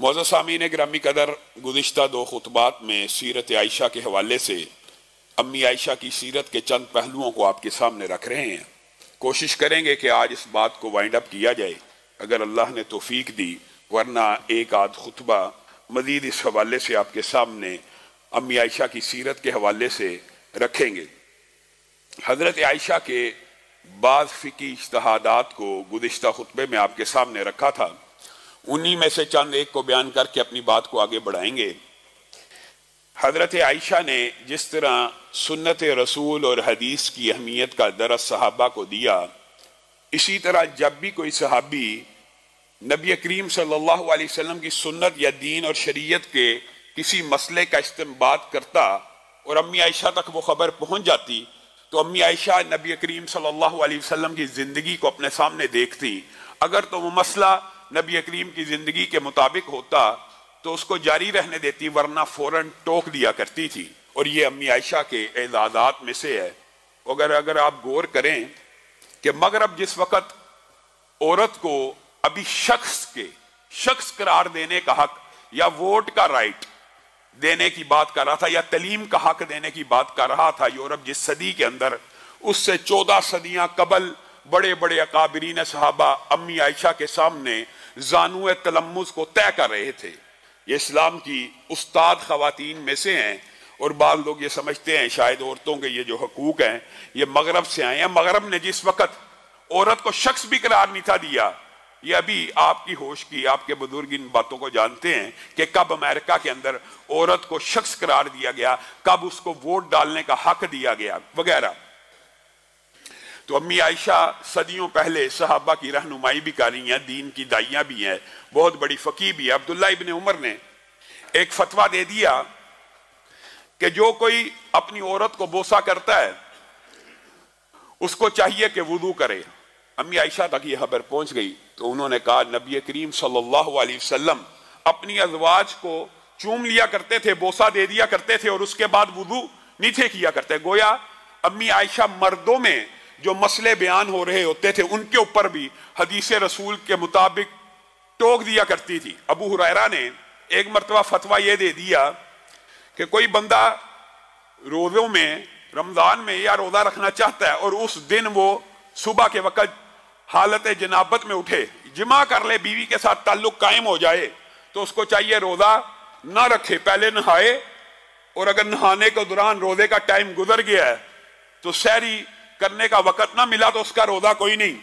मौजूद सामीन ग्रामी कदर, गुज़िश्ता दो खुतबात में सीरत आयशा के हवाले से अम्मी आयशा की सीरत के चंद पहलुओं को आपके सामने रख रहे हैं। कोशिश करेंगे कि आज इस बात को वाइंड अप किया जाए अगर अल्लाह ने तौफीक दी, वरना एक आध खुतबा मजीद इस हवाले से आपके सामने अम्मी आयशा की सीरत के हवाले से रखेंगे। हज़रत आयशा के बाज़ फ़िकी इज्तिहादात को गुज़िश्ता खुतबे में आपके सामने रखा था, उन्हीं में से चंद एक को बयान करके अपनी बात को आगे बढ़ाएंगे। हज़रत आयशा ने जिस तरह सुन्नत रसूल और हदीस की अहमियत का दरस सहाबा को दिया, इसी तरह जब भी कोई सहाबी नबी करीम सल्लल्लाहु अलैहि वसल्लम की सुन्नत या दीन और शरीयत के किसी मसले का इस्तेमाल करता और अम्मी आयशा तक वो खबर पहुंच जाती, तो अम्मी आयशा नबी करीम सल्लल्लाहु अलैहि वसल्लम की ज़िंदगी को अपने सामने देखती। अगर तो वो मसला नबी करीम की ज़िंदगी के मुताबिक होता तो उसको जारी रहने देती, वरना फ़ौरन टोक दिया करती थी। और ये अम्मी आयशा के एजाज़ात में से है। अगर आप गौर करें कि मगरब जिस वक़्त औरत को अभी शख्स करार देने का हक या वोट का राइट देने की बात कर रहा था या तलीम का हक देने की बात कर रहा था, यूरोप जिस सदी के अंदर, उससे 14 सदियां कबल बड़े बड़े अकाबरीन सहाबा अम्मी आयशा के सामने जानुए तलम्मुज़ को तय कर रहे थे। ये इस्लाम की उस्ताद ख़वातीन में से हैं और बाद लोग ये समझते हैं शायद औरतों के ये जो हकूक़ हैं ये मगरब से आए हैं। मगरब ने जिस वक़्त औरत को शख्स भी करार नहीं था दिया, ये अभी आपकी होश की, आपके बुजुर्ग इन बातों को जानते हैं कि कब अमेरिका के अंदर औरत को शख्स करार दिया गया, कब उसको वोट डालने का हक दिया गया वगैरह। तो अम्मी आयशा सदियों पहले सहाबा की रहनुमाई भी कर रही हैं, दीन की दाइयाँ भी हैं, बहुत बड़ी फ़कीह भी है। अब्दुल्ला इब्न उमर ने एक फतवा दे दिया कि जो कोई अपनी औरत को बोसा करता है उसको चाहिए कि वुदू करे। अम्मी आयशा तक ये खबर पहुंच गई तो उन्होंने कहा नबी करीम सल्लल्लाहु अलैहि वसल्लम अपनी अज़वाज को चूम लिया करते थे, बोसा दे दिया करते थे और उसके बाद वुदू नहीं थे किया करते। गोया अम्मी आयशा मर्दों में जो मसले बयान हो रहे होते थे उनके ऊपर भी हदीस रसूल के मुताबिक टोक दिया करती थी। अबू हुरैरा ने एक मरतबा फतवा यह दे दिया कि कोई बंदा रोज़ों में रमज़ान में या रोज़ा रखना चाहता है और उस दिन वो सुबह के वक़्त हालत जनाबत में उठे, जिमा कर ले, बीवी के साथ ताल्लुक कायम हो जाए, तो उसको चाहिए रोज़ा ना रखे, पहले नहाए, और अगर नहाने के दौरान रोज़े का टाइम गुजर गया है तो सहरी करने का वक़्त ना मिला तो उसका रोज़ा कोई नहीं।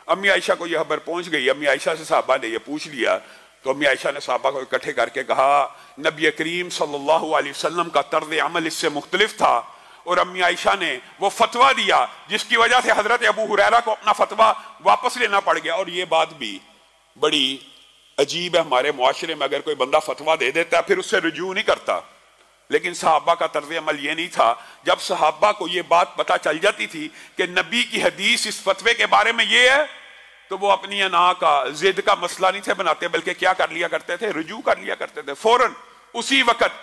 अम्मी आयशा को यह खबर पहुंच गई। अम्मी आयशा से साहबा ने यह पूछ लिया तो अम्मी आयशा ने साहबा को इकट्ठे करके कहा नबी करीम सल्लल्लाहु अलैहि वसल्लम का तर्ज अमल इससे मुख्तलिफ था और अम्मी आयशा ने वो फतवा दिया जिसकी वजह से हजरत अबू हुरैरा को अपना फतवा वापस लेना पड़ गया। और ये बात भी बड़ी अजीब है हमारे मुआशरे में, अगर कोई बंदा फतवा दे देता है फिर उससे रुजू नहीं करता, लेकिन सहाबा का तर्ज अमल ये नहीं था। जब सहाबा को ये बात पता चल जाती थी कि नबी की हदीस इस फतवे के बारे में ये है तो वो अपनी अना का जिद का मसला नहीं थे बनाते, बल्कि क्या कर लिया करते थे, रुजू कर लिया करते थे फौरन उसी वक़्त।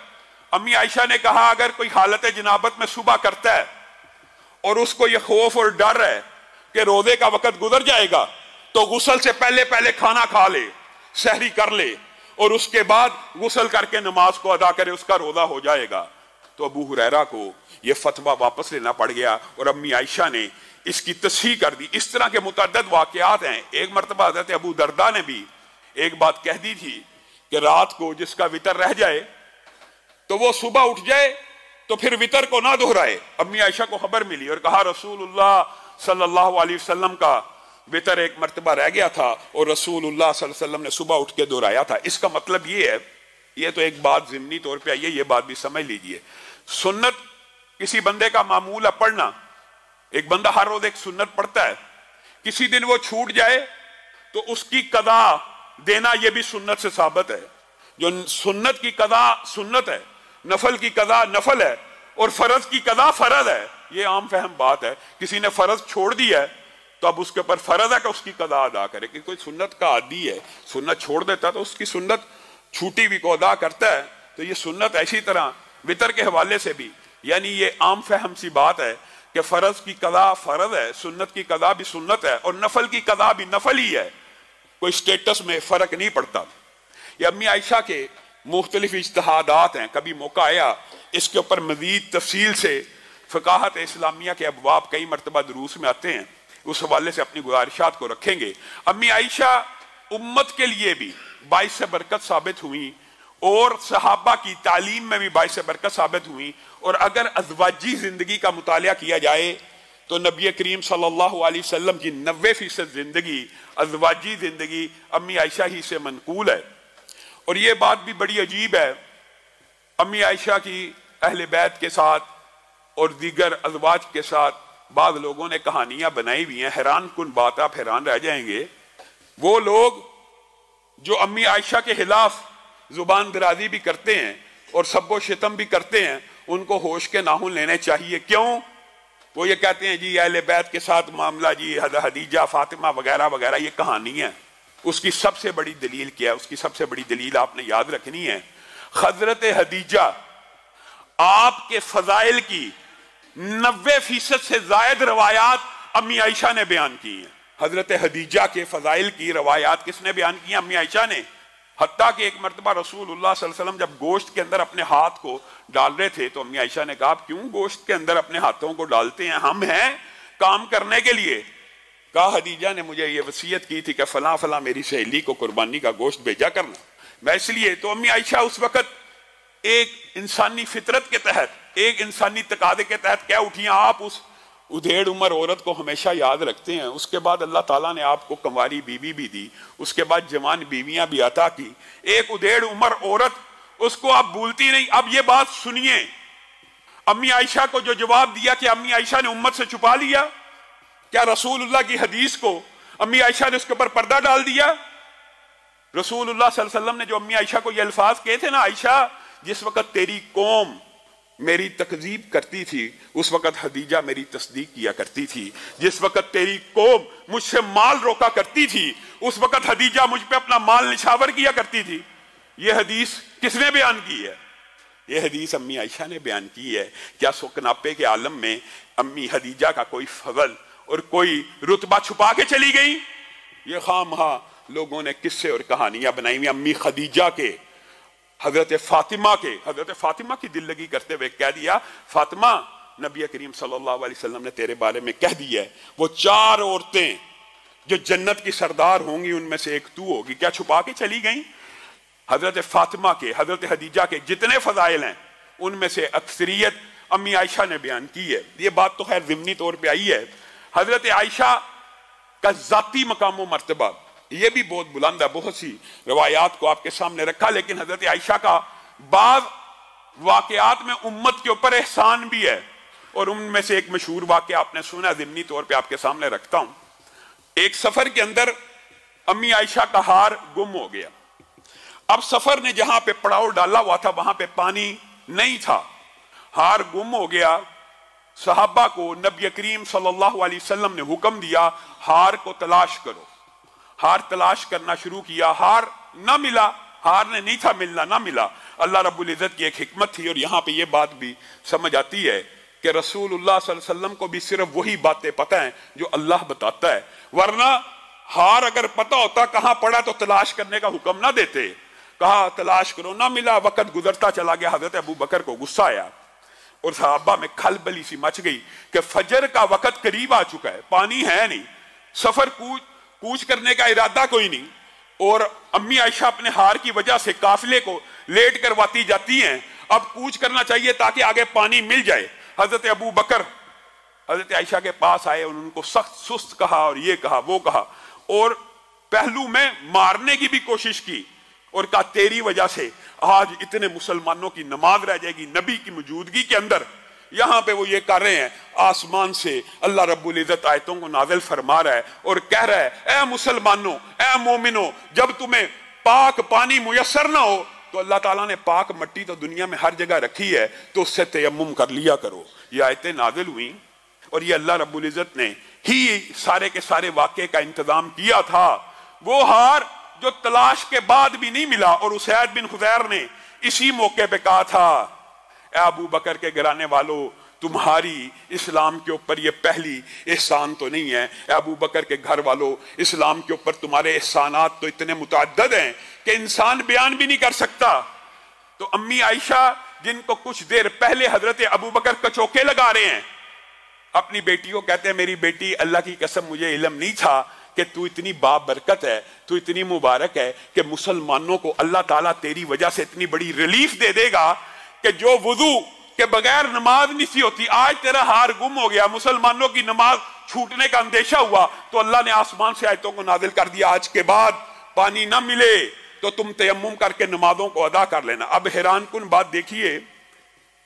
अम्मी आयशा ने कहा अगर कोई हालत जनाबत में सुबह करता है और उसको ये खौफ और डर है कि रोजे का वक़्त गुजर जाएगा तो गुस्ल से पहले पहले खाना खा ले, सहरी कर ले और उसके बाद गुस्ल करके नमाज को अदा करे, उसका रोजा हो जाएगा। तो अबू हुरैरा को यह फतवा वापस लेना पड़ गया और अम्मी आयशा ने इसकी तस्हीह कर दी। इस तरह के मुतअद्दिद वाक़यात हैं। एक मरतबा हज़रत अबू दरदा ने भी एक बात कह दी थी कि रात को जिसका वितर रह जाए तो वो सुबह उठ जाए तो फिर वितर को ना दोहराए। अम्मी आयशा को खबर मिली और कहा रसूलुल्लाह सल्लल्लाहु अलैहि वसल्लम का वितर एक मरतबा रह गया था और रसूलुल्लाह सल्लल्लाहु अलैहि वसल्लम ने सुबह उठ के दोहराया था। इसका मतलब ये है, ये तो एक बात ज़िमनी तौर पे आई है, ये बात भी समझ लीजिए। सुन्नत किसी बंदे का मामूल है पढ़ना, एक बंदा हर रोज एक सुन्नत पढ़ता है, किसी दिन वो छूट जाए तो उसकी कदा देना यह भी सुन्नत से साबित है। जो सुन्नत की कदा सुन्नत है, नफल की कदा नफल है और फर्ज की कदा फर्ज है। ये आम फहम बात है। किसी ने फर्ज छोड़ दिया है तो अब उसके ऊपर फर्ज है कि उसकी कदा अदा करे। कि कोई सुन्नत का आदी है, सुन्नत छोड़ देता है तो उसकी सुन्नत छूटी भी को अदा करता है। तो ये सुन्नत ऐसी तरह वितर के हवाले से भी, यानी ये आम फहम सी बात है कि फर्ज की कदा फर्ज है, सुन्नत की कदा भी सुन्नत है और नफल की कदा भी नफल ही है। कोई स्टेटस में फर्क नहीं पड़ता। ये अम्मी आयशा के मुख्तलिफ इज्तिहादात हैं। कभी मौका आया इसके ऊपर मजीद तफसील से फ़क़ाहत इस्लामिया के अबवाब कई मरतबा दुरूस में आते हैं, उस हवाले से अपनी गुजारिशात को रखेंगे। अम्मी आयशा उम्मत के लिए भी बाइस बरकत साबित हुई और सहाबा की तालीम में भी बाइस बरकत साबित हुई। और अगर अज़वाजी जिंदगी का मुतालिया किया जाए तो नबी करीम सल्लल्लाहु अलैहि वसल्लम की 90% जिंदगी अज़वाजी जिंदगी अम्मी आयशा ही से मनकूल है। और ये बात भी बड़ी अजीब है, अम्मी आयशा की अहले बैत के साथ और दीगर अज़वाज के साथ बाद लोगों ने कहानियां बनाई हुई हैं। हैरान कुन बात, आप हैरान रह जाएंगे। वो लोग जो अम्मी आयशा के खिलाफ जुबान दराजी भी करते हैं और सबो शितम भी करते हैं, उनको होश के नाहुन लेने चाहिए। क्यों? वो ये कहते हैं जी अहले बैत के साथ मामला जी हदीजा फातिमा वगैरह वगैरह ये कहानी है। उसकी सबसे बड़ी दलील क्या है? उसकी सबसे बड़ी दलील आपने याद रखनी है, हजरत हदीजा आपके फजाइल की 90% से जायद रवायात अम्मी आयशा ने बयान की हैं। हजरत हदीजा के फजाइल की रवायात किसने बयान की? अम्मी आयशा ने। हत्ता कि एक मरतबा रसूलुल्लाह सल्लल्लाहु अलैहि वसल्लम जब गोश्त के अंदर अपने हाथ को डाल रहे थे तो अम्मी आयशा ने कहा, आप क्यों गोश्त के अंदर अपने हाथों को डालते हैं? हम हैं काम करने के लिए। कहा, हदीजा ने मुझे ये वसीयत की थी कि फला फला मेरी सहेली को कुर्बानी का गोश्त भेजा करना, मैं इसलिए। तो अम्मी आयशा उस वक्त एक इंसानी फितरत के तहत, एक इंसानी तकादे के तहत क्या उठी। आप उस उधेड़ उम्र औरत को हमेशा याद रखते हैं। उसके बाद अल्लाह ताला ने आपको कंवारी बीवी भी दी, उसके बाद जवान बीवियां भी अता की। एक उधेड़ उम्र औरत, उसको आप भूलती नहीं। अब ये बात सुनिए, अम्मी आयशा को जो जवाब दिया कि अम्मी आयशा ने उम्मत से छुपा लिया, क्या रसूलुल्लाह की हदीस को अम्मी आयशा ने उसके ऊपर पर्दा डाल दिया? रसूलुल्लाह सल्लल्लाहु अलैहि वसल्लम ने जो अम्मी आयशा को ये अल्फाज कहे थे ना, आयशा जिस वक्त तेरी कौम मेरी तकजीब करती थी उस वक्त हदीजा मेरी तस्दीक किया करती थी। जिस वक्त तेरी कौम मुझसे माल रोका करती थी उस वक्त हदीजा मुझ पे अपना माल निछावर किया करती थी। यह हदीस किसने बयान की है? यह हदीस अम्मी आयशा ने बयान की है। क्या सुकनापे के आलम में अम्मी हदीजा का कोई फजल और कोई रुतबा छुपा के चली गई? ये खामहा लोगों ने किस्से और कहानियां बनाई हुई। अम्मी खदीजा के, हजरत फातिमा की दिल लगी करते हुए कह दिया, फातिमा नबी करीम सल्लल्लाहु अलैहि वसल्लम ने तेरे बारे में कह दिया है, वो 4 औरतें जो जन्नत की सरदार होंगी उनमें से एक तू होगी। क्या छुपा के चली गई? हजरत फातिमा के, हजरत हदीजा के जितने फजाइल हैं उनमें से अक्सरियत अम्मी आयशा ने बयान की है। ये बात तो खैर ज़िम्नी तौर पर आई है। हजरत आयशा का जाती मकाम मर्तबा ये भी बहुत बुलंद है। बहुत सी रवायात को आपके सामने रखा, लेकिन हजरत आयशा का बाद वाकयात में उम्मत के ऊपर एहसान भी है। और उनमें से एक मशहूर वाकया आपने सुना, ज़िम्नी तौर पे आपके सामने रखता हूं। एक सफर के अंदर अम्मी आयशा का हार गुम हो गया। अब सफर ने जहां पे पड़ाव डाला हुआ था वहां पे पानी नहीं था, हार गुम हो गया। सहाबा को नबी करीम सल्लल्लाहु अलैहि वसल्लम ने हुक्म दिया, हार को तलाश करो। हार तलाश करना शुरू किया, हार ना मिला, हार ने नहीं था मिलना, ना मिला। अल्लाह रब्बुल इज्जत की एक हिकमत थी और यहाँ पे ये बात भी समझ आती है कि रसूलुल्लाह सल्लल्लाहु अलैहि वसल्लम को भी सिर्फ वही बातें पता है जो अल्लाह बताता है। वरना हार अगर पता होता कहाँ पड़ा तो तलाश करने का हुक्म ना देते। कहा तलाश करो, ना मिला। वक्त गुजरता चला गया। हजरत अबू बकर को गुस्सा आया और सहाबा में खलबली सी मच गई कि फजर का वक्त करीब आ चुका है, पानी है नहीं, सफर कूच करने का इरादा कोई नहीं। और अम्मी आयशा अपने हार की वजह से काफिले को लेट करवाती जाती हैं। अब कूच करना चाहिए ताकि आगे पानी मिल जाए। हजरत अबू बकर हजरत आयशा के पास आए और उनको सख्त सुस्त कहा और ये कहा वो कहा और पहलू में मारने की भी कोशिश की और कहा तेरी वजह से आज इतने मुसलमानों की नमाज रह जाएगी। नबी की मौजूदगी के अंदर यहां पे वो ये कर रहे हैं, आसमान से अल्लाह रब्बुल इज्जत आयतों को नाज़िल फरमा रहा है और कह रहा है, ए मुसलमानों, ए मोमिनों, जब तुम्हें पाक पानी मुयस्सर ना हो तो अल्लाह ताला ने पाक मट्टी तो दुनिया में हर जगह रखी है, तो उससे तयम्मुम कर लिया करो। ये आयतें नाज़िल हुई और ये अल्लाह रब्बुल इज्जत ने ही सारे के सारे वाक़े का इंतजाम किया था। वो हार जो तलाश के बाद भी नहीं मिला और उसैद बिन खुदैर ने इसी मौके पे कहा था, अबू बकर के घराने वालों, तुम्हारी इस्लाम के ऊपर ये पहली एहसान तो नहीं है। अबू बकर के घर वालों, इस्लाम के ऊपर तुम्हारे एहसानात तो इतने मुतअद्दिद हैं कि इंसान बयान भी नहीं कर सकता। तो अम्मी आयशा जिनको कुछ देर पहले हजरत अबू बकर कचौके लगा रहे हैं, अपनी बेटी को कहते हैं मेरी बेटी अल्लाह की कसम मुझे इल्म नहीं था कि तू इतनी बाबरकत है, तू इतनी मुबारक है कि मुसलमानों को अल्लाह ताला तेरी वजह से इतनी बड़ी रिलीफ दे देगा कि जो वुजू के बगैर नमाज नहीं सी होती, आज तेरा हार गुम हो गया, मुसलमानों की नमाज छूटने का अंदेशा हुआ, तो अल्लाह ने आसमान से आयतों को नाजिल कर दिया, आज के बाद पानी ना मिले तो तुम तयम्मुम करके नमाजों को अदा कर लेना। अब हैरान कुन बात देखिए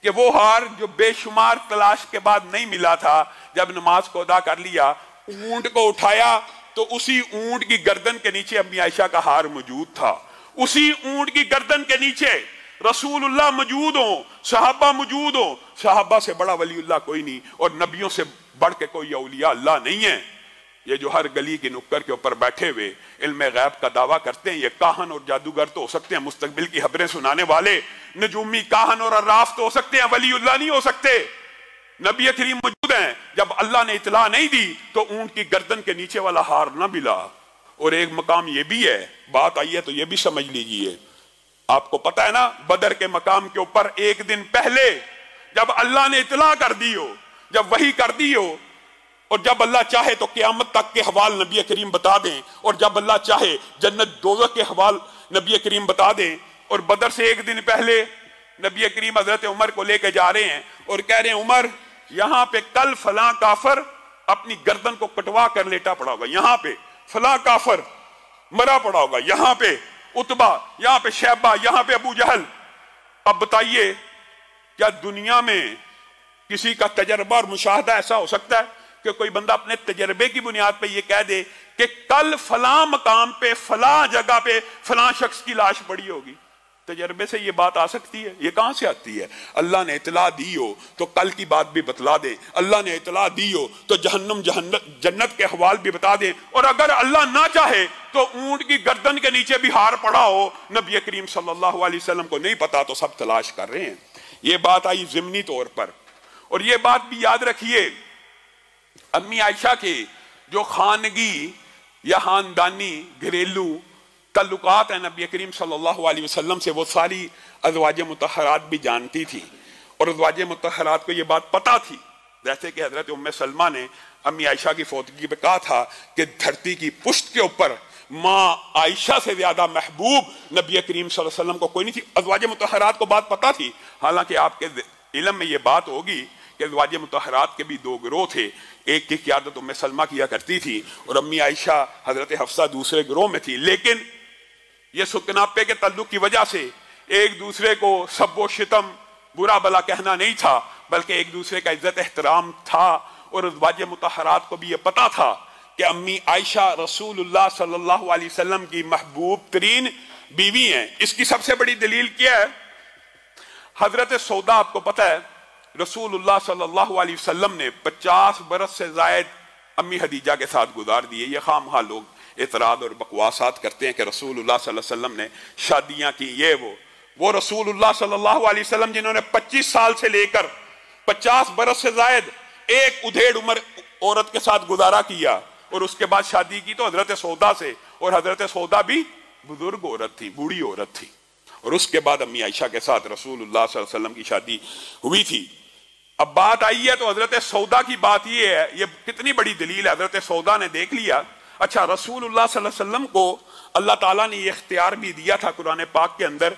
कि वो हार जो बेशुमार तलाश के बाद नहीं मिला था, जब नमाज को अदा कर लिया, ऊंट को उठाया तो उसी ऊंट की गर्दन के नीचे अम्मी आयशा का हार मौजूद था। उसी ऊंट की गर्दन के नीचे रसूलुल्लाह मौजूद हो, सहाबा मौजूद हो। सहाबा से बड़ा वलीउल्लाह कोई नहीं और नबियों से बढ़ के कोई औलिया अल्लाह नहीं है। ये जो हर गली के नुक्कर के ऊपर बैठे हुए इल्म गैब का दावा करते हैं, ये काहन और जादूगर तो हो सकते हैं, मुस्तकबिल की खबरें सुनाने वाले नजूमी काहन और अर्राफ तो हो सकते हैं, वलीउल्लाह नहीं हो सकते। नबी करीम मौजूद हैं, जब अल्लाह ने इतला नहीं दी तो ऊंट की गर्दन के नीचे वाला हार ना मिला। और एक मकाम ये भी है, बात आई है तो ये भी समझ लीजिए। आपको पता है ना, बदर के मकाम के ऊपर एक दिन पहले जब अल्लाह ने इतला कर दी हो, जब वही कर दी हो, और जब अल्लाह चाहे तो क़यामत तक के हवाल नबी करीम बता दें, और जब अल्लाह चाहे जन्नत दोज़ख के हवाल नबी करीम बता दें। और बदर से एक दिन पहले नबी करीम हजरत उमर को लेके जा रहे हैं और कह रहे हैं, उमर यहां पे कल फलां काफर अपनी गर्दन को कटवा कर लेटा पड़ा होगा, यहां पे फलां काफर मरा पड़ा होगा, यहां पे उतबा, यहां पे शैबा, यहां पे अबू जहल। अब बताइए क्या दुनिया में किसी का तजर्बा और मुशाहदा ऐसा हो सकता है कि कोई बंदा अपने तजर्बे की बुनियाद पे ये कह दे कि कल फलां मकाम पे फलां जगह पे फलां शख्स की लाश पड़ी होगी? तजर्बे से ये बात आ सकती है? ये कहां से आती है? अल्लाह ने इतला दी हो तो कल की बात भी बतला दे, अल्लाह ने इतला दी हो तो जहन्नम जन्नत के हवाल भी बता दे। और अगर अल्लाह ना चाहे तो ऊंट की गर्दन के नीचे भी हार पड़ा हो, नबी करीम सल्लल्लाहु अलैहि वसल्लम को नहीं पता तो सब तलाश कर रहे हैं। ये बात आई ज़िमनी तौर पर। और ये बात भी याद रखिए, अम्मी आयशा के जो खानगी या खानदानी घरेलू तल्लुकात है नबी करीम सल्लल्लाहु अलैहि वसल्लम से, वो सारी अज़वाज मुतहरात भी जानती थी। और अज़वाज मुतहरात को ये बात पता थी, जैसे कि हजरत उम्मे सलमा ने अम्मी आयशा की फौतगी पे कहा था कि धरती की पुश्त के ऊपर माँ आयशा से ज्यादा महबूब नबी करीम सल्लल्लाहु अलैहि वसल्लम को कोई नहीं थी। अज़वाज मुतहरात को बात पता थी। हालांकि आपके इल्म में ये बात होगी कि अज़वाज मुतहरात के भी दो गिरोह थे, एक की क़यादत उम्मे सलमा किया करती थी और अम्मी आयशा हजरत हफ्सा दूसरे गिरोह में थी। लेकिन ये सुकनापे के तल्लुक की वजह से एक दूसरे को सब्बो शितम बुरा भला कहना नहीं था, बल्कि एक दूसरे का इज्जत एहतराम था। और अज़वाज मुतहरात को भी ये पता था कि अम्मी आयशा रसूलुल्लाह सल्लल्लाहु अलैहि वसल्लम की महबूब तरीन बीवी हैं। इसकी सबसे बड़ी दलील क्या है? हजरत सौदा, आपको पता है रसूलुल्लाह सल्लल्लाहु अलैहि वसल्लम ने 50 बरस से जायद अम्मी हदीजा के साथ गुजार दिए। ये खामखा लोग इतराद और बकवासात करते हैं कि रसूलुल्लाह सल्लल्लाहु अलैहि वसल्लम ने शादियां की, ये वो रसूलुल्लाह सल्लल्लाहु अलैहि वसल्लम जिन्होंने 25 साल से लेकर 50 बरस से जायद एक उधेड़ उम्र औरत के साथ गुजारा किया और उसके बाद शादी की तो हजरत सौदा से, और हजरत सौदा भी बुजुर्ग औरत थी, बूढ़ी औरत थी। और उसके बाद अम्मी आयशा के साथ रसूलुल्लाह सल्लल्लाहु अलैहि वसल्लम की शादी हुई थी। अब बात आई है तो हजरत सौदा की बात ये है, ये कितनी बड़ी दलील है। हजरत सौदा ने देख लिया, अच्छा रसूलुल्लाह सल्लल्लाहु अलैहि वसल्लम को अल्लाह ताला ने ये इख्तियार भी दिया था कुरान पाक के अंदर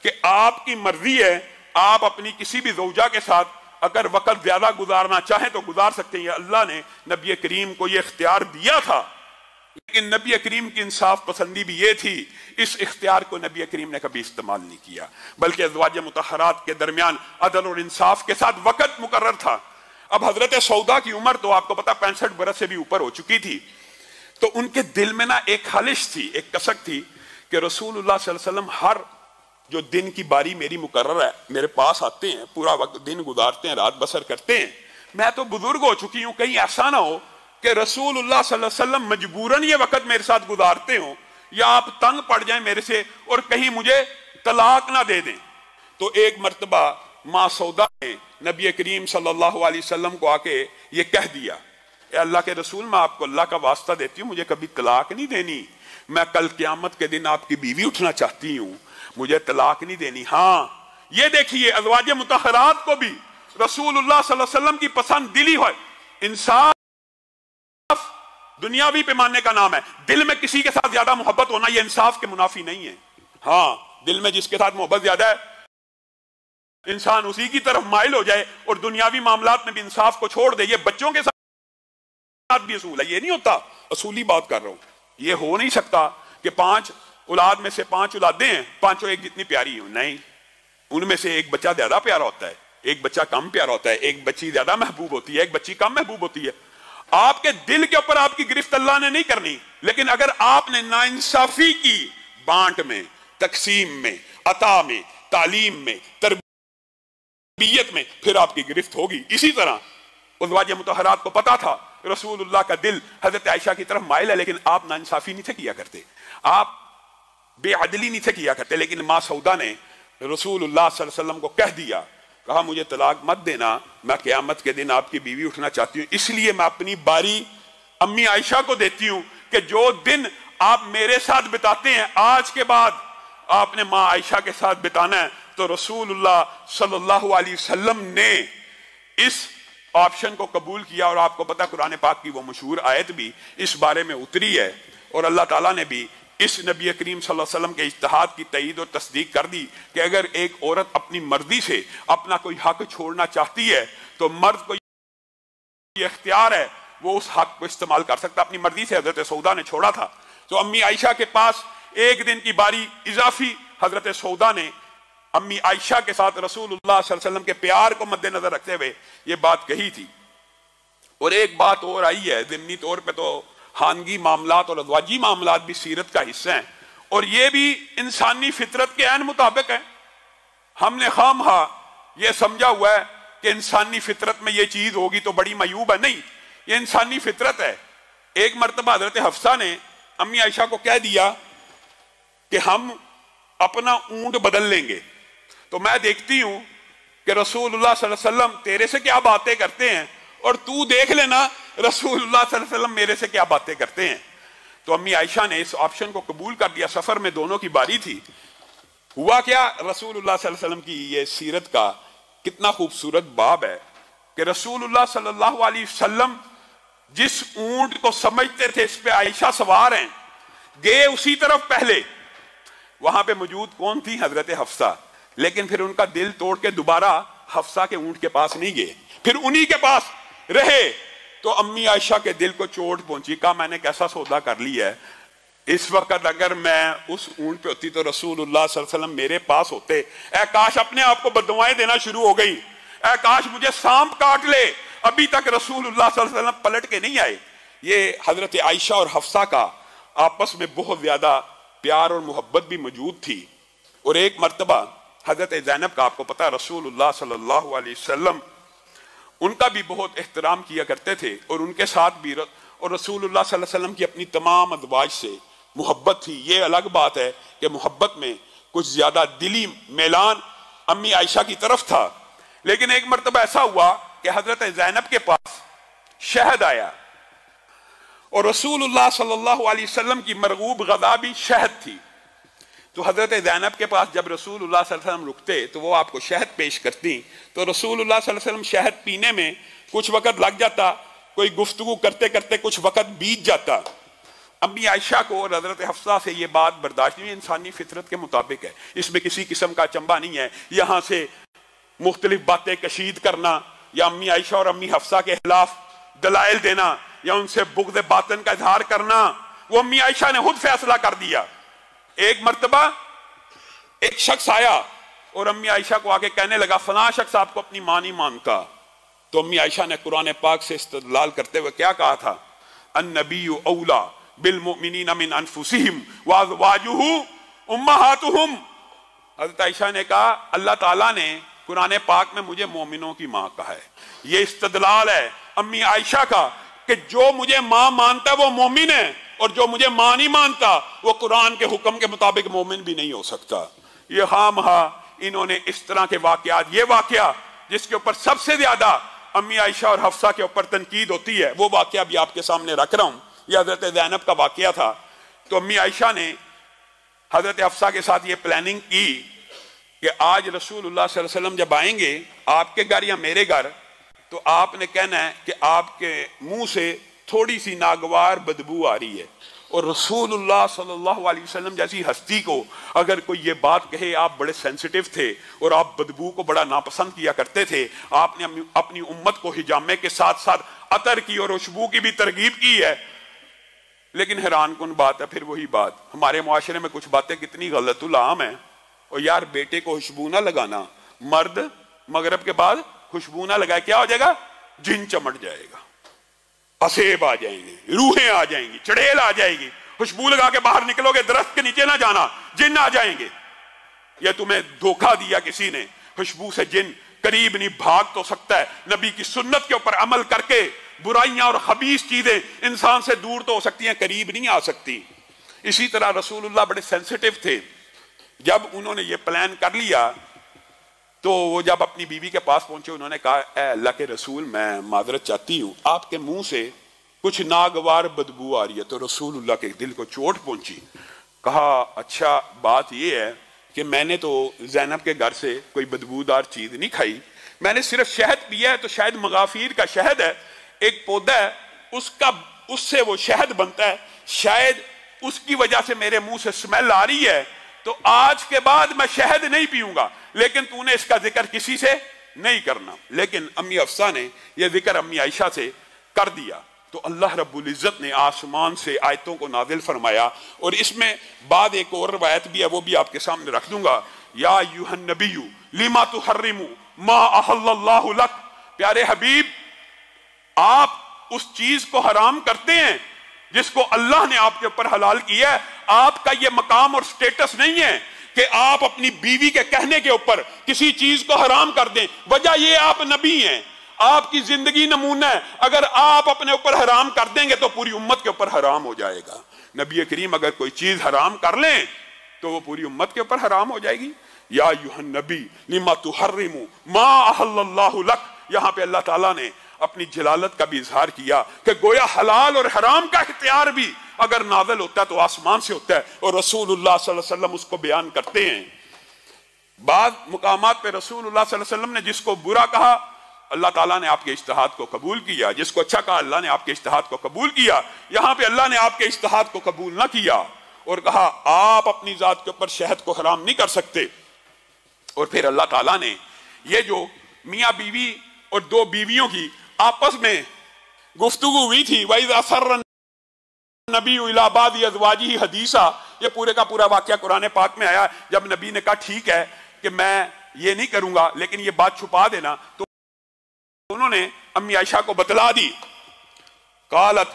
कि आपकी मर्जी है, आप अपनी किसी भी ज़ौजा के साथ अगर वक़्त ज्यादा गुजारना चाहें तो गुजार सकते हैं। अल्लाह ने नबी करीम को ये इख्तियार दिया था, लेकिन नबी करीम की इंसाफ पसंदी भी ये थी, इस इख्तियार को नबी करीम ने कभी इस्तेमाल नहीं किया, बल्कि अज़वाज मुतहरात के दरमियान अदल और इंसाफ के साथ वक़्त मुकर्रर था। अब हजरत सौदा की उम्र तो आपको पता 65 बरस से भी ऊपर हो चुकी थी, तो उनके दिल में ना एक खालिश थी, एक कसक थी कि रसूलुल्लाह सल्लल्लाहु अलैहि वसल्लम हर जो दिन की बारी मेरी मुकर्रर है मेरे पास आते हैं, पूरा वक्त दिन गुजारते हैं, रात बसर करते हैं, मैं तो बुजुर्ग हो चुकी हूं, कहीं ऐसा ना हो कि रसूलुल्लाह सल्लल्लाहु अलैहि वसल्लम मजबूरन ये वक्त मेरे साथ गुजारते हो या आप तंग पड़ जाएं मेरे से और कहीं मुझे तलाक ना दे दें। तो एक मर्तबा माँ सौदा ने नबी करीम सल्लल्लाहु अलैहि वसल्लम को आके ये कह दिया, अल्लाह के रसूल मैं आपको अल्लाह का वास्ता देती हूँ, मुझे कभी तलाक नहीं देनी, मैं कल क़यामत के दिन आपकी बीवी उठना चाहती हूं, मुझे तलाक नहीं देनी। हाँ, ये देखिए अज़वाजे मुतहरात को भी रसूलुल्लाह सल्लल्लाहु अलैहि वसल्लम की पसंद दिली हो। इंसाफ दुनियावी पैमाने का नाम है, दिल में किसी के साथ ज्यादा मोहब्बत होना ये इंसाफ के मुनाफी नहीं है। हाँ, दिल में जिसके साथ मोहब्बत ज्यादा है इंसान उसी की तरफ माइल हो जाए और दुनियावी मामलात में भी इंसाफ को छोड़ दे। ये बच्चों के साथ भी असूल है, ये नहीं होता, असूली बात कर रहा हूं। ये हो नहीं सकता कि 5 औलाद में से 5 औलादें हैं, पांचों एक जितनी प्यारी हो, नहीं, उनमें से एक बच्चा ज्यादा प्यारा होता है, एक बच्चा कम प्यारा होता है, एक बच्ची ज्यादा महबूब होती है, एक बच्ची कम महबूब होती है। आपके दिल के ऊपर आपकी गिरफ्त अल्लाह ने नहीं करनी, लेकिन अगर आपने नाइंसाफी की बांट में, तकसीम में, अता में, तालीम में, तरबियत में, फिर आपकी गिरफ्त होगी। इसी तरह अज़वाजे मुतहरात को पता था रसूलुल्लाह का दिल हजरत आयशा की तरफ माइल है, लेकिन आप नाइंसाफी नहीं थे किया करते, आप बेअदली नहीं थे किया करते। लेकिन माँ सऊदा ने रसूलुल्लाह सल्लल्लाहु अलैहि वसल्लम को कह दिया, कहा मुझे तलाक मत देना, मैं क़यामत के दिन आपकी बीवी उठना चाहती हूँ, इसलिए मैं अपनी बारी अम्मी आयशा को देती हूँ कि जो दिन आप मेरे साथ बिताते हैं आज के बाद आपने माँ आयशा के साथ बिताना है। तो रसूलुल्लाह सल्लल्लाहु अलैहि वसल्लम ने इस ऑप्शन को कबूल किया और आपको पता कुरान पाक की वो मशहूर आयत भी इस बारे में उतरी है और अल्लाह ताला ने भी इस नबी करीम सल्लल्लाहु अलैहि वसल्लम के इज्तिहाद की तईद और तस्दीक कर दी कि अगर एक औरत अपनी मर्जी से अपना कोई हक छोड़ना चाहती है तो मर्द को ये इख्तियार है, वो उस हक को इस्तेमाल कर सकता। अपनी मर्जी से हजरत सऊदा ने छोड़ा था, तो अम्मी आयशा के पास एक दिन की बारी इजाफी हजरत सऊदा ने अम्मी आयशा के साथ रसूलुल्लाह सल्लल्लाहु अलैहि वसल्लम के प्यार को मद्देनजर रखते हुए ये बात कही थी। और एक बात और आई है, ज़िमनी तौर पे तो खानगी मामलात और अज़वाजी मामलात भी सीरत का हिस्सा हैं और ये भी इंसानी फितरत के ऐन मुताबिक है। हमने खामखा ये समझा हुआ है कि इंसानी फितरत में ये चीज होगी तो बड़ी मयूब है, नहीं, ये इंसानी फितरत है। एक मरतबा हजरत हफ्सा ने अम्मी आयशा को कह दिया कि हम अपना ऊंट बदल लेंगे, तो मैं देखती हूं कि रसूलुल्लाह सल्लल्लाहु अलैहि वसल्लम तेरे से क्या बातें करते हैं और तू देख लेना रसूलुल्लाह सल्लल्लाहु अलैहि वसल्लम मेरे से क्या बातें करते हैं। तो अम्मी आयशा ने इस ऑप्शन को कबूल कर दिया। सफर में दोनों की बारी थी। हुआ क्या, रसूलुल्लाह सल्लल्लाहु अलैहि वसल्लम की ये सीरत का कितना खूबसूरत बाब है कि रसूलुल्लाह सल्लल्लाहु अलैहि वसल्लम जिस ऊंट को समझते थे इस पे आयशा सवार हैं, गए उसी तरफ पहले। वहां पे मौजूद कौन थी, हजरत हफ्सा, लेकिन फिर उनका दिल तोड़ के दोबारा हफ्सा के ऊंट के पास नहीं गए, फिर उन्हीं के पास रहे। तो अम्मी आयशा के दिल को चोट पहुंची, कहा मैंने कैसा सौदा कर लिया है, इस वक्त अगर मैं उस ऊंट पे होती तो रसूलुल्लाह सल्लल्लाहु अलैहि वसल्लम मेरे पास होते। ऐ काश, अपने आप को बददुआएं देना शुरू हो गई, ऐ काश मुझे सांप काट ले, अभी तक रसूलुल्लाह सल्लल्लाहु अलैहि वसल्लम पलट के नहीं आए। ये हजरत आयशा और हफ्सा का आपस में बहुत ज्यादा प्यार और मोहब्बत भी मौजूद थी। और एक मरतबा हजरत ज़ैनब का आपको पता, रसूलुल्लाह सल्लल्लाहु अलैहि वसल्लम उनका भी बहुत एहतराम किया करते थे और उनके साथ भी और रसूलुल्लाह सल्लल्लाहु अलैहि वसल्लम की अपनी तमाम अज़वाज से मोहब्बत थी। ये अलग बात है कि मोहब्बत में कुछ ज्यादा दिली मैलान अम्मी आयशा की तरफ था। लेकिन एक मरतबा ऐसा हुआ कि हजरत ज़ैनब के पास शहद आया और रसूलुल्लाह सल्लल्लाहु अलैहि वसल्लम की मरगूब ग़ज़ा भी शहद थी। तो हजरत ज़ैनब के पास जब रसूलुल्लाह सल्लल्लाहु अलैहि वसल्लम रुकते तो वो आपको शहद पेश करती, तो रसूलुल्लाह सल्लल्लाहु अलैहि वसल्लम शहद पीने में कुछ वक़्त लग जाता, कोई गुफ्तगू करते करते कुछ वक़्त बीत जाता। अम्मी आयशा को और हजरत हफ्सा से ये बात बर्दाश्त नहीं, इंसानी फितरत के मुताबिक है, इसमें किसी किस्म का अचंभा नहीं है। यहाँ से मुख्तलिफ बातें कशीद करना या अम्मी आयशा और अम्मी हफ्सा के खिलाफ दलाइल देना या उनसे बुग़्ज़ बातिन का इजहार करना, वो अम्मी आयशा ने खुद फैसला कर दिया। एक मर्तबा एक शख्स आया और अम्मी आयशा को आके कहने लगा फलां शख्स आपको अपनी मां नहीं मानता। तो अम्मी आयशा ने कुरान पाक से इस्तदलाल करते हुए क्या कहा था, अन्नबिय्यु औला बिल मुमिनीना मिन अनफुसिहिम व अज़वाजुहु उम्महातुहुम। हज़रत आयशा ने कहा अल्लाह ताला ने कुरान पाक में मुझे मोमिनों की मां कहा है। ये इस्तदलाल है अम्मी आयशा का कि जो मुझे मां मानता है वो मोमिन है और जो मुझे मां नहीं मानता वो कुरान के हुक्म के मुताबिक मोमिन भी नहीं हो सकता। ये खामखा इन्होंने इस तरह के वाकयात, ये वाकया जिसके ऊपर सबसे ज्यादा अम्मी आयशा और हफ्सा के ऊपर तनकीद होती है, वो वाकया भी आपके सामने रख रहा हूं। यह हजरत ज़ैनब का वाकया था। तो अम्मी आयशा ने हजरत हफ्सा के साथ ये प्लानिंग की कि आज रसूलुल्लाह सल्लल्लाहु अलैहि वसल्लम जब आएंगे आपके घर या मेरे घर, तो आपने कहना है कि आपके मुंह से थोड़ी सी नागवार बदबू आ रही है। और रसूलुल्लाह सल्लल्लाहु अलैहि वसल्लम जैसी हस्ती को अगर कोई ये बात कहे, आप बड़े सेंसिटिव थे और आप बदबू को बड़ा नापसंद किया करते थे, आपने अपनी उम्मत को हिजामे के साथ साथ अतर की और खुशबू की भी तरगीब की है। लेकिन हैरान कुन बात है, फिर वही बात, हमारे मुआशरे में कुछ बातें कितनी गलतुल आम है। और यार बेटे को खुशबू ना लगाना, मर्द मगरब के बाद खुशबू ना लगाए, क्या हो जाएगा? जिन चमट जाएगा, असेब आ जाएंगे, रूहें आ जाएंगी, चड़ेल आ जाएगी। खुशबू लगा के बाहर निकलोगे, दरख्त के नीचे ना जाना, जिन आ जाएंगे। यह तुम्हें धोखा दिया किसी ने। खुशबू से जिन करीब नहीं, भाग तो सकता है, नबी की सुन्नत के ऊपर अमल करके बुराइयां और खबीस चीजें इंसान से दूर तो हो सकती हैं, करीब नहीं आ सकती। इसी तरह रसूलुल्लाह बड़े सेंसिटिव थे। जब उन्होंने ये प्लान कर लिया तो वो जब अपनी बीवी के पास पहुंचे, उन्होंने कहा, ए अल्लाह के रसूल, मैं माजरत चाहती हूँ, आपके मुंह से कुछ नागवार बदबू आ रही है। तो रसूलुल्लाह के दिल को चोट पहुंची। कहा, अच्छा बात यह है कि मैंने तो ज़ैनब के घर से कोई बदबूदार चीज नहीं खाई, मैंने सिर्फ शहद पिया है। तो शायद मगाफिर का शहद है, एक पौधा है, उससे वो शहद बनता है, शायद उसकी वजह से मेरे मुंह से स्मेल आ रही है। तो आज के बाद मैं शहद नहीं पीऊंगा, लेकिन तूने इसका जिक्र किसी से नहीं करना। लेकिन अम्मी हफ्सा ने यह जिक्र अम्मी आयशा से कर दिया। तो अल्लाह रब्बुल इज्जत ने आसमान से आयतों को नाजिल फरमाया। और इसमें बाद एक और रवायत भी है, वो भी आपके सामने रख दूंगा। या अय्युहन नबिय्यु लिमा तुहर्रिमु मा अहल्लल्लाहु लक, प्यारे हबीब, आप उस चीज को हराम करते हैं जिसको अल्लाह ने आपके ऊपर हलाल किया है। आपका यह मकाम और स्टेटस नहीं है कि आप अपनी बीवी के कहने के ऊपर किसी चीज को हराम कर दें। वजह यह आप नबी हैं, आपकी जिंदगी नमूना है। अगर आप अपने ऊपर हराम कर देंगे तो पूरी उम्मत के ऊपर हराम हो जाएगा। नबी करीम अगर कोई चीज हराम कर लें तो वो पूरी उम्मत के ऊपर हराम हो जाएगी। या अय्युहन नबी लिमा तुहर्रिमु मा अहल्लल्लाहु लक, यहां पे अल्लाह ताला ने अपनी जलालत का भी इजहार किया कि गोया हलाल और हराम का इख्तियार भी अगर नाज़िल होता है तो आसमान से होता है। और रसूलुल्लाह सल्लल्लाहु अलैहि वसल्लम उसको बयान करते हैं। बाद मुकामात पे रसूलुल्लाह सल्लल्लाहु अलैहि वसल्लम ने जिसको बुरा कहा, अल्लाह ताला ने आपके इज्तिहाद को कबूल किया। जिसको अच्छा कहा, अल्लाह ने आपके इज्तिहाद को कबूल किया। यहां पे अल्लाह ने आपके इज्तिहाद को कबूल ना किया और कहा आप अपनी जात के ऊपर शहद को हराम नहीं कर सकते। और फिर अल्लाह ताला ने ये जो मियाँ बीवी और दो बीवियों की आपस में गुफ्तगू हुई थी, वइज़ा सर्रा नबी इला बादी अज़वाजिही हदीसा, ये पूरे का पूरा वाकया कुरान पाक में आया। जब नबी ने कहा ठीक है कि मैं ये नहीं करूंगा, लेकिन ये बात छुपा देना, तो उन्होंने अम्मी आयशा को बतला दी। कालत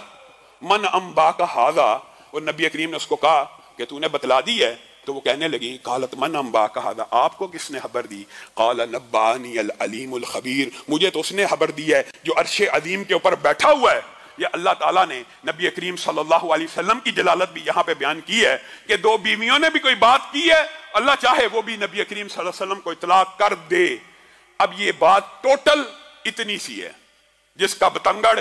मन अम्बा का हाजा, और नबी करीम ने उसको कहा कि तूने बतला दी है। तो वो कहने लगी, कालत मन अम्बा का हाजा, आपको किसने खबर दी? काला नब्बानी अल अलीमुल खबीर, मुझे तो उसने खबर दी है जो अर्शे अजीम के ऊपर बैठा हुआ है। ये अल्लाह ताला ने नबी करीम सल्लल्लाहु अलैहि वसल्लम की जलालत भी यहाँ पे बयान की है कि दो बीवियों ने भी कोई बात की है, अल्लाह चाहे वो भी नबी करीम सल्लल्लाहु अलैहि वसल्लम को इतला कर दे। अब ये बात टोटल इतनी सी है जिसका बतंगड़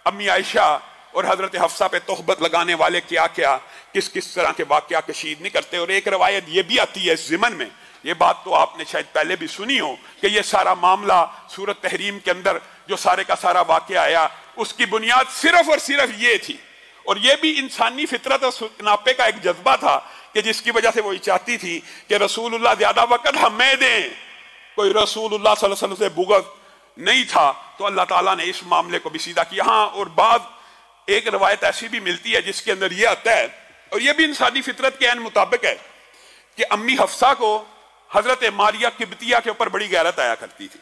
अम्मी आयशा और हजरत हफ्सा पे तोहबत लगाने वाले क्या क्या किस किस तरह के वाकया कशीद नहीं करते। और एक रवायत ये भी आती है इस ज़िमन में, ये बात तो आपने शायद पहले भी सुनी हो कि ये सारा मामला सूरत तहरीम के अंदर जो सारे का सारा वाकया आया, उसकी बुनियाद सिर्फ और सिर्फ ये थी। और ये भी इंसानी फितरत और सुनापे का एक जज्बा था कि जिसकी वजह से वो चाहती थी कि रसूलुल्लाह ज्यादा वक्त हमें दें। कोई रसूलुल्लाह सल्लल्लाहु अलैहि वसल्लम से बुग़्ज़ नहीं था, तो अल्लाह ताला ने इस मामले को भी सीधा किया। हाँ, और बाद एक रवायत ऐसी भी मिलती है जिसके अंदर यह आता है, और यह भी इंसानी फितरत के ऐन मुताबिक है, कि अम्मी हफ्सा को हजरत मारिया किब्तिया के ऊपर बड़ी गैरत आया करती थी।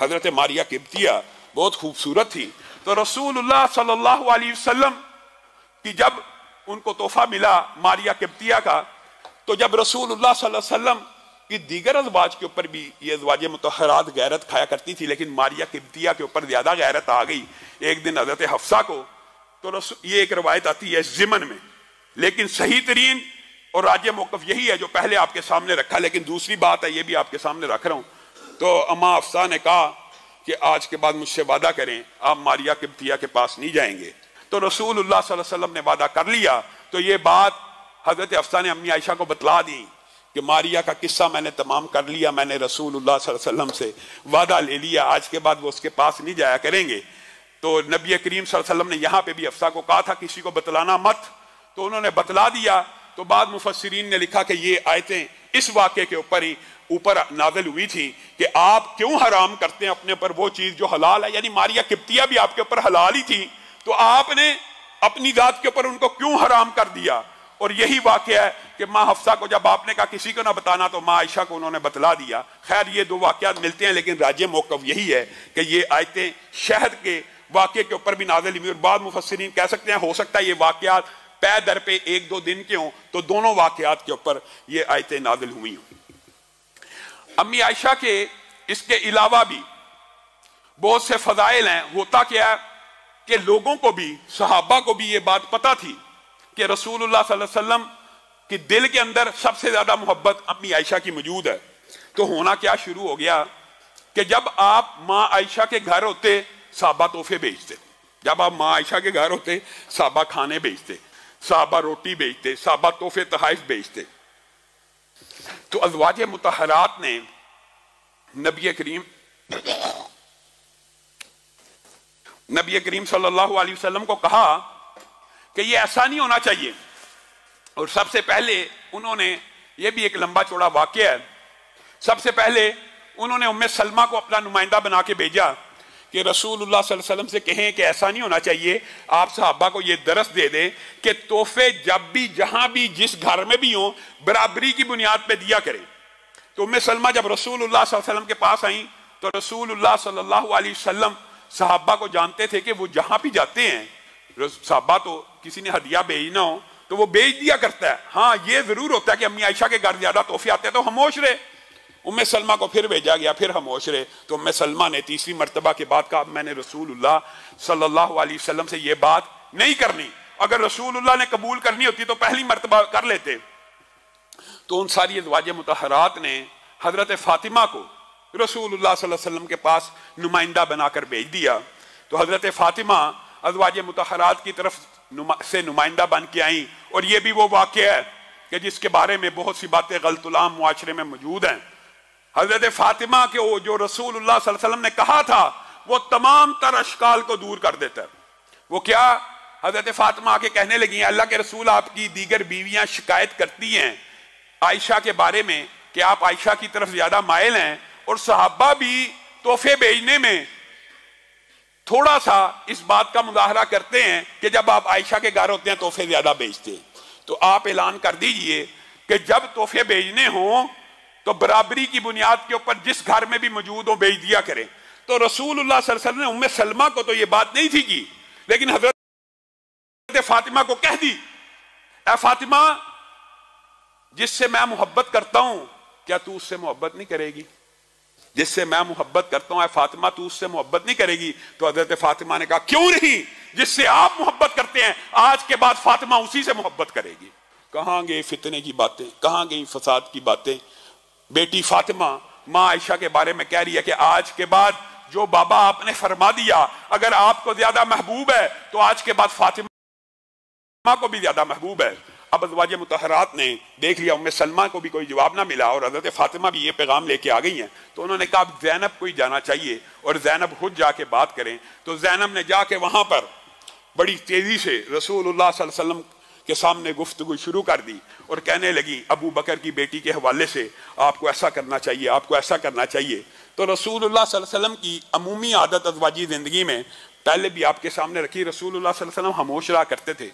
हजरत मारिया किब्तिया बहुत खूबसूरत थी। तो रसूलुल्लाह सल्लल्लाहु अलैहि वसल्लम की जब उनको तोहफा मिला मारिया किब्तिया का, तो जब रसूलुल्लाह सल्लल्लाहु अलैहि वसल्लम की दीगर अज़वाज के ऊपर भी ये अज़वाज मुतहरात गैरत खाया करती थी, लेकिन मारिया किब्तिया के ऊपर ज्यादा गैरत आ गई एक दिन हजरत हफ्सा को। तो ये एक रवायत आती है ज़िमन में, लेकिन सही तरीन और राज्य मौक़िफ़ यही है जो पहले आपके सामने रखा। लेकिन दूसरी बात है, ये भी आपके सामने रख रहा हूं। तो अम्मा हफ्सा ने कहा कि आज के बाद मुझसे वादा करें आप मारिया किब्तिया के पास नहीं जाएंगे। तो रसूलुल्लाह सल्लल्लाहु अलैहि वसल्लम ने वादा कर लिया। तो ये बात हजरत हफ्सा ने अम्मी आयशा को बतला दी कि मारिया का किस्सा मैंने तमाम कर लिया, मैंने रसूलुल्लाह सल्लल्लाहु अलैहि वसल्लम से वादा ले लिया, आज के बाद वो उसके पास नहीं जाया करेंगे। तो नबी करीम सल्लल्लाहु अलैहि वसल्लम ने यहाँ पे भी हफ्सा को कहा था किसी को बतलाना मत, तो उन्होंने बतला दिया। तो बाद मुफस्सिरीन ने लिखा कि ये आयतें इस वाक़े के ऊपर नाज़िल हुई थी कि आप क्यों हराम करते हैं अपने पर वो चीज़ जो हलाल है, यानी मारिया किप्तिया भी आपके ऊपर हलाल ही थी, तो आपने अपनी जात के ऊपर उनको क्यों हराम कर दिया। और यही वाक़या है कि माँ हफ्सा को जब आपने कहा किसी को ना बताना तो माँ आयशा को उन्होंने बतला दिया। खैर ये दो वाक़यात मिलते हैं, लेकिन राजे मौक़िफ़ यही है कि ये आयतें शहद के वाक़े के ऊपर भी नाज़िल हुई। और बाद मुफस्सिरीन कह सकते हैं हो सकता है ये वाक़यात पै दर पे एक दो दिन के हों, तो दोनों वाक़यात के ऊपर ये आयतें नाज़िल हुई हों। अम्मी आयशा के इसके अलावा भी बहुत से फ़ज़ाइल हैं। होता क्या है कि लोगों को भी, सहाबा को भी ये बात पता थी कि रसूलुल्लाह सल्लल्लाहु अलैहि वसल्लम के दिल के अंदर सबसे ज्यादा मोहब्बत अम्मी आयशा की मौजूद है। तो होना क्या शुरू हो गया कि जब आप माँ आयशा के घर होते साहबा तोहफे भेजते, जब आप माँ आयशा के घर होते साहबा खाने भेजते, साहबा रोटी भेजते, साहबा तोहफे तहाइफ भेजते। तो अज़वाज मुतहरात ने नबी करीम सल्लल्लाहु अलैहि वसल्लम को कहा कि ये ऐसा नहीं होना चाहिए। और सबसे पहले उन्होंने, ये भी एक लंबा चौड़ा वाक़या है, सबसे पहले उन्होंने उम्मे सलमा को अपना नुमाइंदा बना के भेजा कि रसूलुल्लाह सल्लल्लाहु अलैहि वसल्लम से कहें कि ऐसा नहीं होना चाहिए, आप सहाबा को ये दरस दे दें कि तोहफे जब भी जहां भी जिस घर में भी हो बराबरी की बुनियाद पे दिया करें। तो उम्मे सलमा जब रसूलुल्लाह सल्लल्लाहु अलैहि वसल्लम के पास आई तो रसूलुल्लाह सल्लल्लाहु अलैहि वसल्लम सहाबा को जानते थे कि वो जहां भी जाते हैं, सहाबा तो किसी ने हदिया भेजना हो तो वो भेज दिया करता है। हाँ ये जरूर होता है कि अम्मी आयशा के घर ज्यादा तोहफे आते हैं तो खामोश रहे। उम्मे सलमा को फिर भेजा गया, फिर खामोश रहे। तो उम्मे सलमा ने तीसरी मर्तबा के बाद कहा मैंने रसूलुल्लाह सल्लल्लाहु अलैहि वसल्लम से ये बात नहीं करनी, अगर रसूलुल्लाह ने कबूल करनी होती तो पहली मर्तबा कर लेते। तो उन सारी अज़वाज मुतहरात ने हजरत फातिमा को रसूलुल्लाह सल्लल्लाहु अलैहि वसल्लम के पास नुमाइंदा बनाकर भेज दिया। तो हजरत फातिमा अज़वाज मुतहरात की तरफ से नुमाइंदा बन के आई। और ये भी वो वाक़या है कि जिसके बारे में बहुत सी बातें गलतुलाम मुआशरे में मौजूद हैं। हजरत फातिमा के वो जो रसूलुल्लाह सल्लल्लाहु अलैहि वसल्लम ने कहा था वो तमाम तर अशकाल को दूर कर देता है। वो क्या, हजरत फातिमा आके कहने लगी अल्लाह के रसूल आपकी दीगर बीवियां शिकायत करती हैं आयशा के बारे में कि आप आयशा की तरफ ज्यादा माइल हैं, और सहाबा भी तोहफे भेजने में थोड़ा सा इस बात का मुजाहरा करते हैं कि जब आप आयशा के घर होते हैं तोहफे ज्यादा भेजते हैं। तो आप ऐलान कर दीजिए कि जब तोहफे भेजने हों तो बराबरी की बुनियाद के ऊपर जिस घर में भी मौजूद हो भेज दिया करें। तो रसूलुल्लाह सल्लल्लाहु अलैहि वसल्लम ने उम्मे सलमा को तो ये बात नहीं थी की, लेकिन हजरत फातिमा को कह दी ऐ फातिमा जिससे मैं मोहब्बत करता हूं क्या तू उससे मोहब्बत नहीं करेगी? जिससे मैं मोहब्बत करता हूं ऐ फातिमा तू उससे मोहब्बत नहीं करेगी? तो हजरत फातिमा ने कहा क्यों नहीं, जिससे आप मोहब्बत करते हैं आज के बाद फातिमा उसी से मोहब्बत करेगी। कहां गई फितने की बातें, कहां गई फसाद की बातें। बेटी फातिमा माँ आयशा के बारे में कह रही है कि आज के बाद जो बाबा आपने फरमा दिया अगर आपको ज्यादा महबूब है तो आज के बाद फातिमा को भी ज्यादा महबूब है। अब अज़वाज मुतहरात ने देख लिया उम्मे सलमा को भी कोई जवाब ना मिला और हज़रत फातिमा भी ये पैगाम लेके आ गई हैं। तो उन्होंने कहा अब ज़ैनब को ही जाना चाहिए और ज़ैनब खुद जाके बात करें। तो ज़ैनब ने जाके वहां पर बड़ी तेजी से रसूलुल्लाह सल्लल्लाहु अलैहि वसल्लम के सामने गुफ्तगू शुरू कर दी और कहने लगी अबू बकर की बेटी के हवाले से आपको ऐसा करना चाहिए, आपको ऐसा करना चाहिए। तो रसूलुल्लाह सल्लल्लाहु अलैहि वसल्लम की अमूमी आदत अज़वाजी ज़िंदगी में पहले भी आपके सामने रखी, रसूलुल्लाह सल्लल्लाहु अलैहि वसल्लम खामोश रहा करते थे,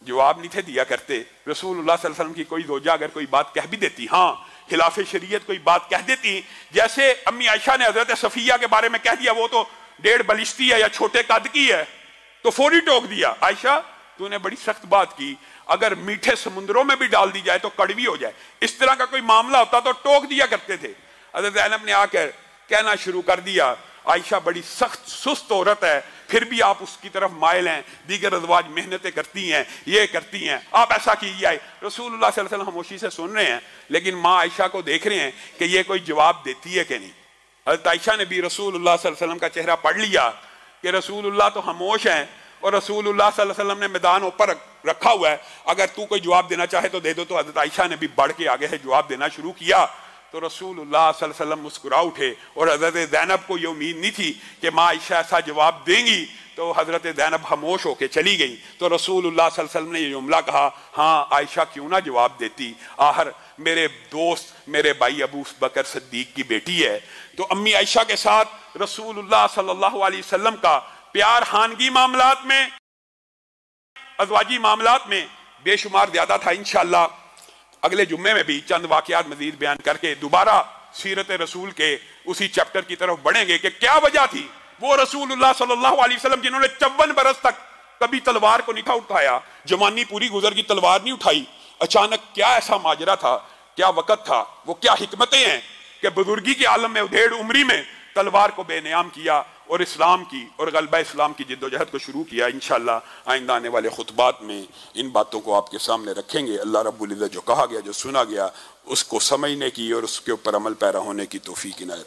जवाब नहीं थे दिया करते। रसूलुल्लाह सल्लल्लाहु अलैहि वसल्लम की कोई ज़ौजा अगर कोई बात कह भी देती, हाँ खिलाफ शरीयत कोई बात कह देती, जैसे अम्मी आयशा ने हजरत सफिया के बारे में कह दिया वो तो 1.5 बलिश्ती है या छोटे कद की है, तो फौरी टोक दिया आयशा तूने बड़ी सख्त बात की, अगर मीठे समुद्रों में भी डाल दी जाए तो कड़वी हो जाए। इस तरह का कोई मामला होता तो टोक दिया करते थे। हज़रत ज़ैनब ने आकर कहना शुरू कर दिया आयशा बड़ी सख्त सुस्त औरत है, फिर भी आप उसकी तरफ माइल हैं, दीगर अज़वाज मेहनतें करती हैं, ये करती हैं, आप ऐसा कीजिए। रसूलुल्लाह सल्लल्लाहु अलैहि वसल्लम खामोशी से सुन रहे हैं, लेकिन माँ आयशा को देख रहे हैं कि ये कोई जवाब देती है कि नहीं। हज़रत आयशा ने भी रसूलुल्लाह सल्लल्लाहु अलैहि वसल्लम का चेहरा पढ़ लिया कि रसूलुल्लाह तो खामोश हैं और रसूलुल्लाह सल्लल्लाहु अलैहि वसल्लम ने मैदान ऊपर रखा हुआ है, अगर तू कोई जवाब देना चाहे तो दे दो। तो हजरत आयशा ने भी बढ़ के आगे है जवाब देना शुरू किया। तो रसूलुल्लाह सल्लल्लाहु अलैहि वसल्लम मुस्कुरा उठे और हजरत ज़ैनब को ये उम्मीद नहीं थी कि माँ आयशा ऐसा जवाब देंगी, तो हजरत ज़ैनब खामोश होकर चली गई। तो रसूलुल्लाह सल्लल्लाहु अलैहि वसल्लम ने ये जुमला कहा, हाँ आयशा क्यों ना जवाब देती, आहर मेरे दोस्त मेरे भाई अबू बकर सिद्दीक की बेटी है। तो अम्मी आयशा के साथ रसूलुल्लाह सल्लल्लाहु अलैहि वसल्लम का प्यार खानगी मामलात में, अज़वाजी मामलात में बेशुमार ज्यादा था। इंशाअल्लाह अगले जुम्मे में भी चंद वाकयात मजीद बयान करके दोबारा सीरत रसूल के उसी चैप्टर की तरफ बढ़ेंगे कि क्या वजह थी वो रसूलुल्लाह सल्लल्लाहु अलैहि वसल्लम जिन्होंने 54 बरस तक कभी तलवार को नहीं था उठाया, जवानी पूरी गुजर की तलवार नहीं उठाई, अचानक क्या ऐसा माजरा था, क्या वक़्त था, वो क्या हिकमतें हैं कि बुजुर्गी के आलम में उधेड़ उम्री में तलवार को बेनियाम किया और इस्लाम की और गलबा इस्लाम की जिद्दोजहद को शुरू किया। इंशाअल्लाह आइंदा आने वाले खुतबात में इन बातों को आपके सामने रखेंगे। अल्लाह रब्बुल इज़्ज़त जो कहा गया, जो सुना गया, उसको समझने की और उसके ऊपर अमल पैरा होने की तौफीक इनायत